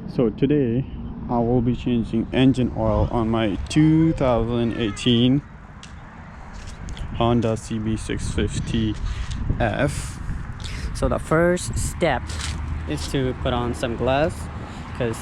So today I will be changing engine oil on my 2018 Honda CB650f. So the first step is to put on some gloves, because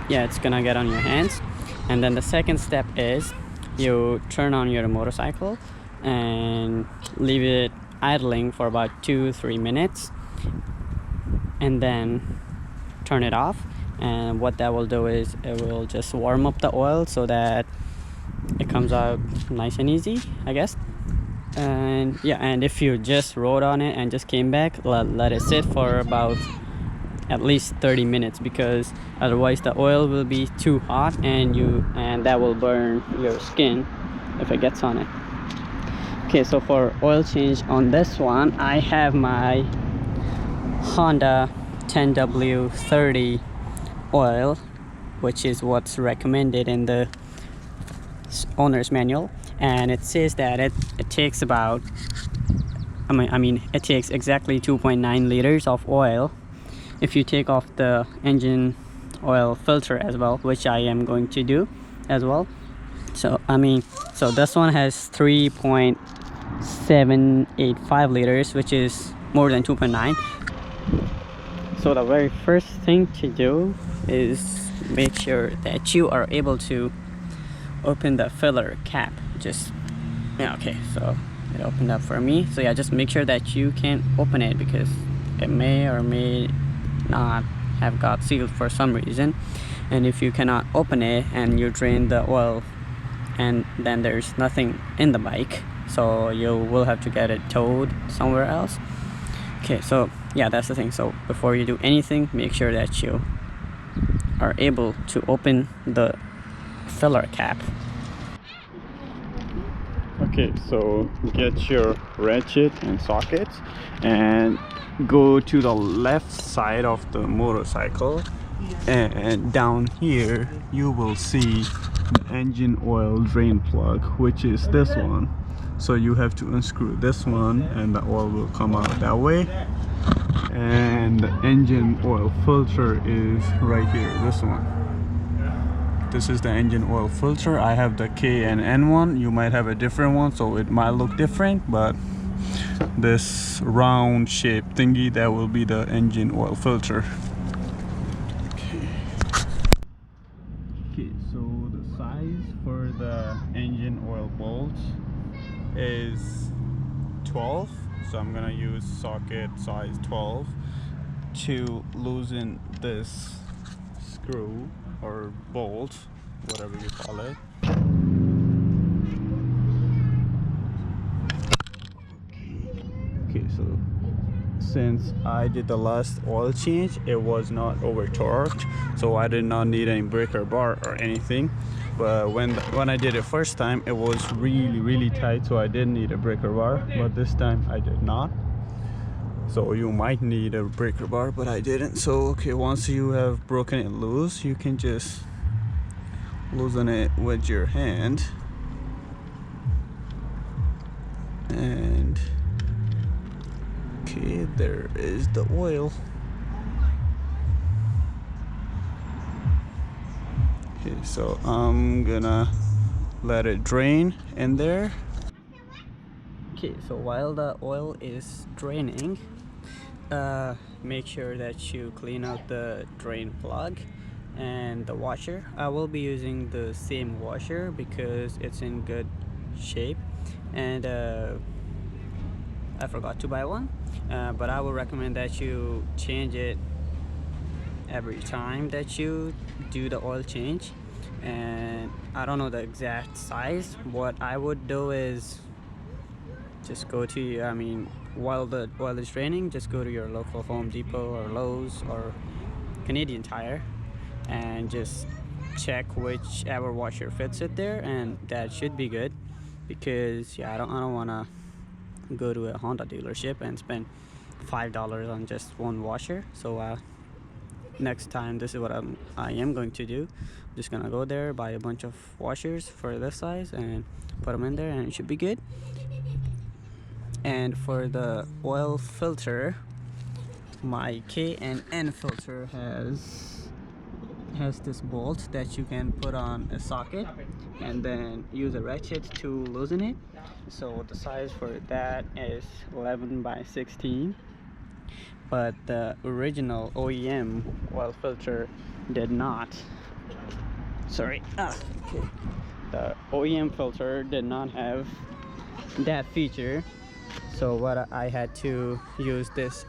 it's gonna get on your hands. And then the second step is you turn on your motorcycle and leave it idling for about 2-3 minutes, and then turn it off. And what that will do is it will just warm up the oil so that it comes out nice and easy, I guess. And and if you just rode on it and just came back, let it sit for about at least 30 minutes, because otherwise the oil will be too hot and that will burn your skin if it gets on it. Okay, so for oil change on this one, I have my Honda 10W30 oil, which is what's recommended in the owner's manual, and it says that it takes about it takes exactly 2.9 liters of oil if you take off the engine oil filter as well, which I am going to do as well. So this one has 3.785 liters, which is more than 2.9. So the very first thing to do is make sure that you are able to open the filler cap. Okay, so it opened up for me. So just make sure that you can open it, because it may or may not have got sealed for some reason. And if you cannot open it and you drain the oil, and then there's nothing in the bike, so you will have to get it towed somewhere else. Okay, so that's the thing. So before you do anything, make sure that you are able to open the filler cap. Okay, so get your ratchet and sockets and go to the left side of the motorcycle, and down here you will see the engine oil drain plug, which is this one. So you have to unscrew this one and the oil will come out that way. And the engine oil filter is right here, this one. This is the engine oil filter. I have the K and N one. You might have a different one, so it might look different, but this round shaped thingy, that will be the engine oil filter. Okay, so the size for the engine oil bolts is 12, so I'm gonna use socket size 12 to loosen this screw or bolt, whatever you call it. Okay, so since I did the last oil change, it was not over torqued, so I did not need any breaker bar or anything. But when I did it first time, it was really tight, so I did need a breaker bar, but this time I did not. So you might need a breaker bar, but I didn't. So okay, once you have broken it loose, you can just loosen it with your hand, and okay, there is the oil. Okay, so I'm gonna let it drain in there. Okay, so while the oil is draining, make sure that you clean out the drain plug and the washer. I will be using the same washer because it's in good shape, and I forgot to buy one, but I will recommend that you change it every time that you do the oil change. And I don't know the exact size. What I would do is just go to while the oil is draining, just go to your local Home Depot or Lowe's or Canadian Tire and just check whichever washer fits it there, and that should be good. Because I don't want to go to a Honda dealership and spend $5 on just one washer. So next time, this is what I am going to do. I'm just gonna go there, buy a bunch of washers for this size and put them in there, and it should be good. And for the oil filter, my K and N filter has has this bolt that you can put on a socket and then use a ratchet to loosen it. So the size for that is 11 by 16, but the original OEM oil filter did not. Sorry. Okay. The OEM filter did not have that feature, so what I had to use this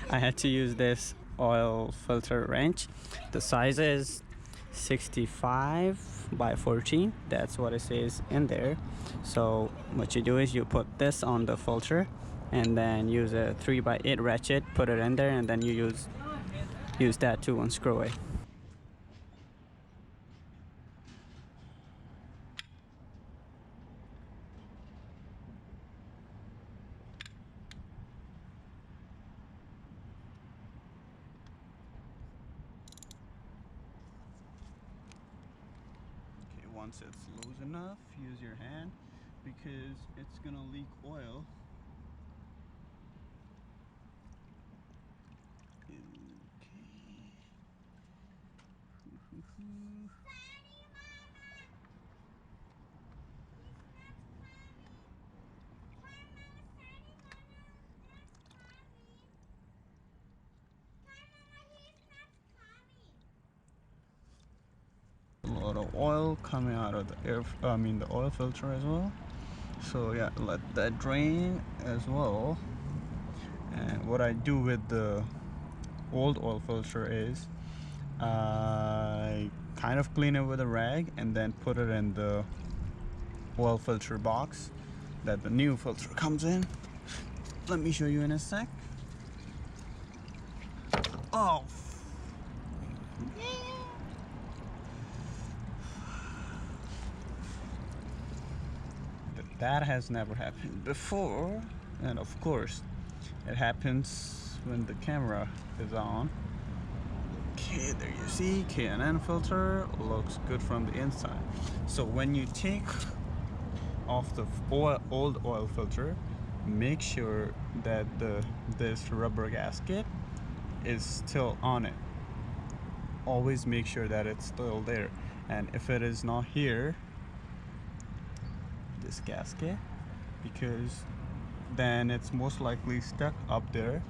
I had to use this oil filter wrench. The size is 65 by 14. That's what it says in there. So what you do is you put this on the filter and then use a 3 by 8 ratchet, put it in there, and then you use that to unscrew it. Once it's loose enough, use your hand because it's gonna leak oil. Okay. A lot of oil coming out of the the oil filter as well. So yeah, let that drain as well. And what I do with the old oil filter is I kind of clean it with a rag and then put it in the oil filter box that the new filter comes in. Let me show you in a sec. Oh, that has never happened before, and of course it happens when the camera is on. Okay, there you see, K&N filter looks good from the inside. So when you take off the old oil filter, make sure that this rubber gasket is still on it. Always make sure that it's still there, and if it is not here, this gasket, because then it's most likely stuck up there.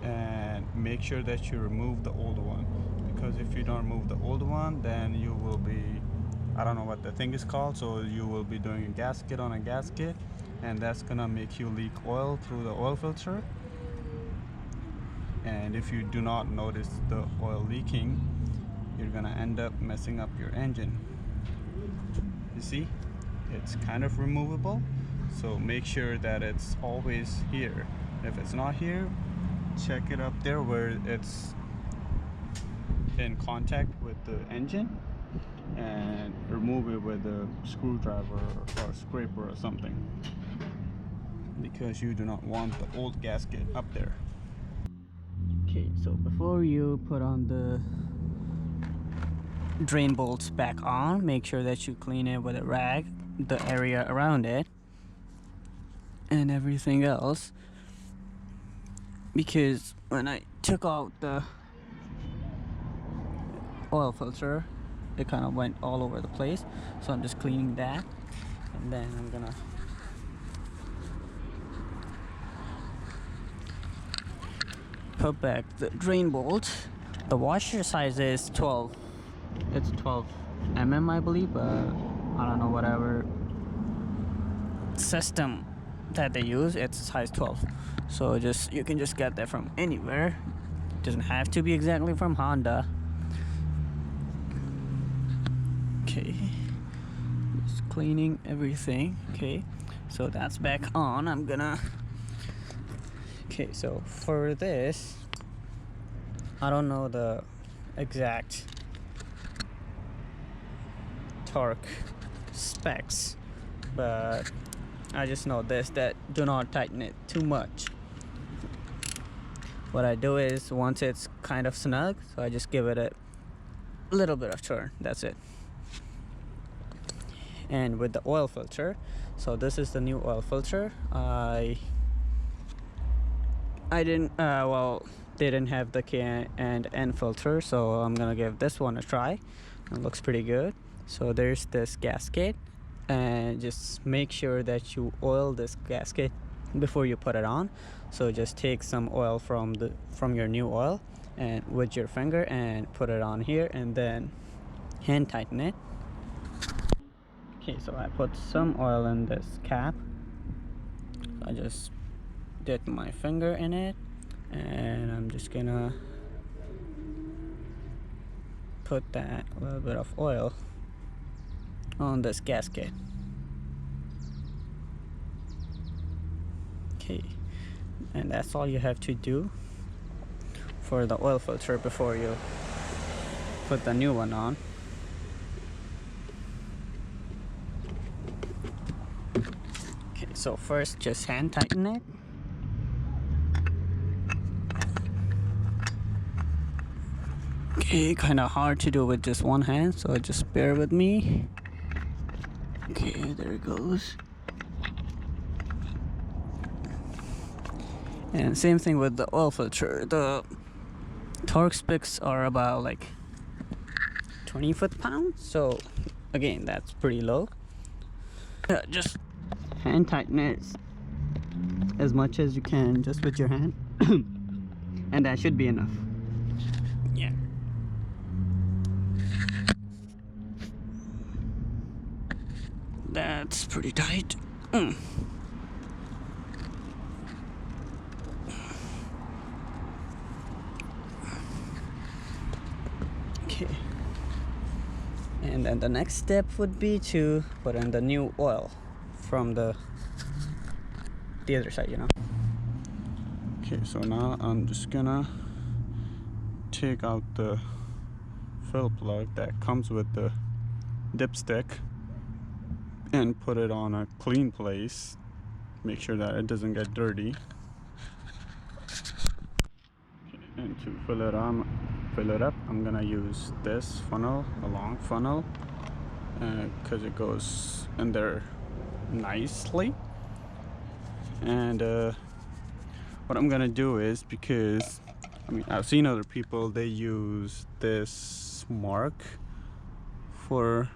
And make sure that you remove the old one, because if you don't remove the old one, then you will be, I don't know what the thing is called, so you will be doing a gasket on a gasket, and that's gonna make you leak oil through the oil filter. And if you do not notice the oil leaking, you're gonna end up messing up your engine. You see, it's kind of removable, so make sure that it's always here. If it's not here, check it up there where it's in contact with the engine and remove it with a screwdriver or scraper or something, because you do not want the old gasket up there. Okay, so before you put on the drain bolts back on, make sure that you clean it with a rag, the area around it and everything else, because when I took out the oil filter, it kind of went all over the place. So I'm just cleaning that, and then I'm gonna put back the drain bolt. The washer size is 12. It's 12 mm, I believe, but I don't know, whatever system that they use, it's size 12. So you can just get that from anywhere. It doesn't have to be exactly from Honda. Okay, just cleaning everything. Okay, so that's back on. Okay, so for this, I don't know the exact torque specs, but I just know this, that do not tighten it too much. What I do is, once it's kind of snug, so I just give it a little bit of turn, that's it. And with the oil filter, so this is the new oil filter. I didn't well, didn't have the K and N filter, so I'm gonna give this one a try. It looks pretty good. So there's this gasket, and just make sure that you oil this gasket before you put it on. So just take some oil from your new oil and with your finger and put it on here, and then hand tighten it. Okay, so I put some oil in this cap. I just dip my finger in it, and I'm just gonna put that little bit of oil on this gasket. Okay, and that's all you have to do for the oil filter before you put the new one on. Okay, so first just hand tighten it. Okay, kind of hard to do with just one hand, so just bear with me. Okay, there it goes. And same thing with the oil filter. The torque specs are about like 20 foot-pounds, so again, that's pretty low. Just hand tighten it as much as you can, just with your hand, and that should be enough. Yeah. That's pretty tight. Okay. And then the next step would be to put in the new oil from the other side, you know. Okay, so now I'm just gonna take out the fill plug that comes with the dipstick and put it on a clean place. Make sure that it doesn't get dirty. Okay, and to fill it up, I'm gonna use this funnel, a long funnel, because it goes in there nicely. And what I'm gonna do is, because I mean, I've seen other people, they use this mark for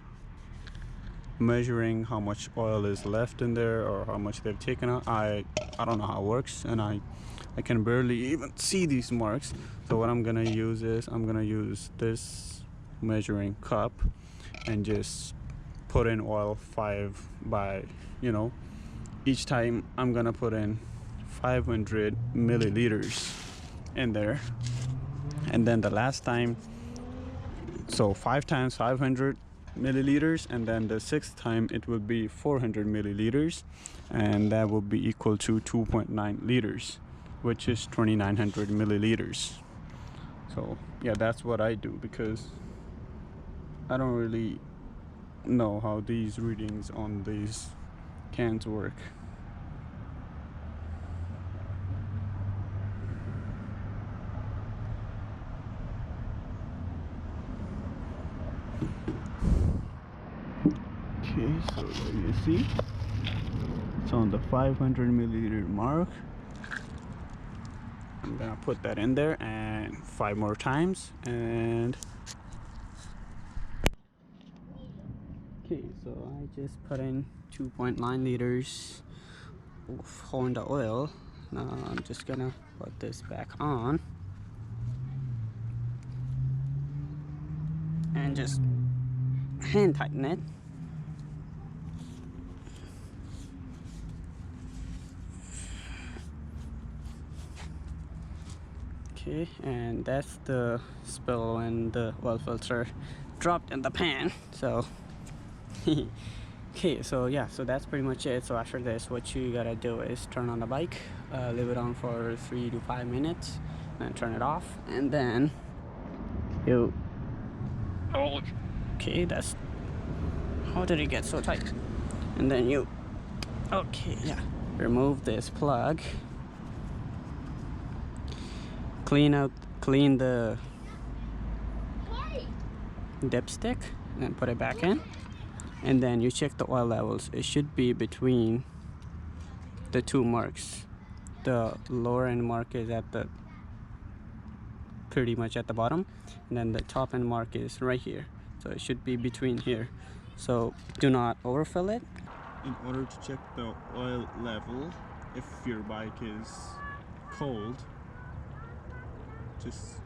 measuring how much oil is left in there or how much they've taken out. I don't know how it works, and I can barely even see these marks. So what I'm gonna use is, I'm gonna use this measuring cup and just put in oil 5 by, you know, each time I'm gonna put in 500 milliliters in there, and then the last time, so 5 times 500 milliliters, and then the 6th time it will be 400 milliliters, and that will be equal to 2.9 liters, which is 2900 milliliters. So yeah, that's what I do, because I don't really know how these readings on these cans work. Okay, so there you see, it's on the 500 milliliter mark. I'm gonna put that in there and 5 more times, and Okay, so I just put in 2.9 liters of Honda oil. Now I'm just gonna put this back on and just hand tighten it. Okay, and that's the spill when the oil filter dropped in the pan. So okay, so yeah, so that's pretty much it. So after this, what you gotta do is turn on the bike, leave it on for 3 to 5 minutes, and turn it off, and then you, okay, that's, how did it get so tight? And then you, okay, yeah, remove this plug, clean the dipstick, and then put it back in. And then you check the oil levels. It should be between the 2 marks. The lower end mark is at the pretty much at the bottom, and then the top end mark is right here, so it should be between here. So do not overfill it. In order to check the oil level, if your bike is cold, just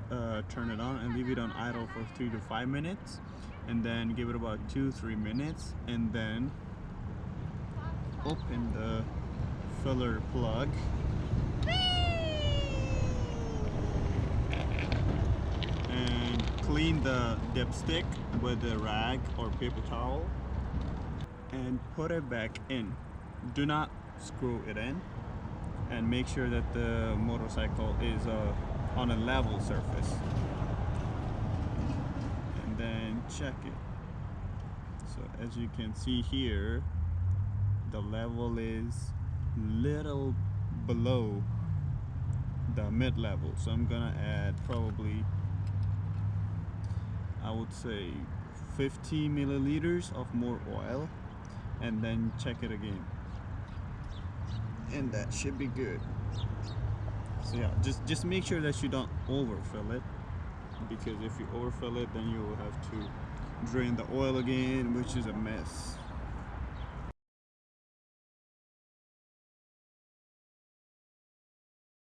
turn it on and leave it on idle for 3 to 5 minutes, and then give it about 2-3 minutes, and then open the filler plug and clean the dipstick with a rag or paper towel and put it back in. Do not screw it in, and make sure that the motorcycle is on a level surface, and then check it. So as you can see here, the level is little below the mid-level, so I'm gonna add probably, I would say, 50 milliliters of more oil, and then check it again, and that should be good. So yeah, just make sure that you don't overfill it, because if you overfill it, then you will have to drain the oil again, which is a mess.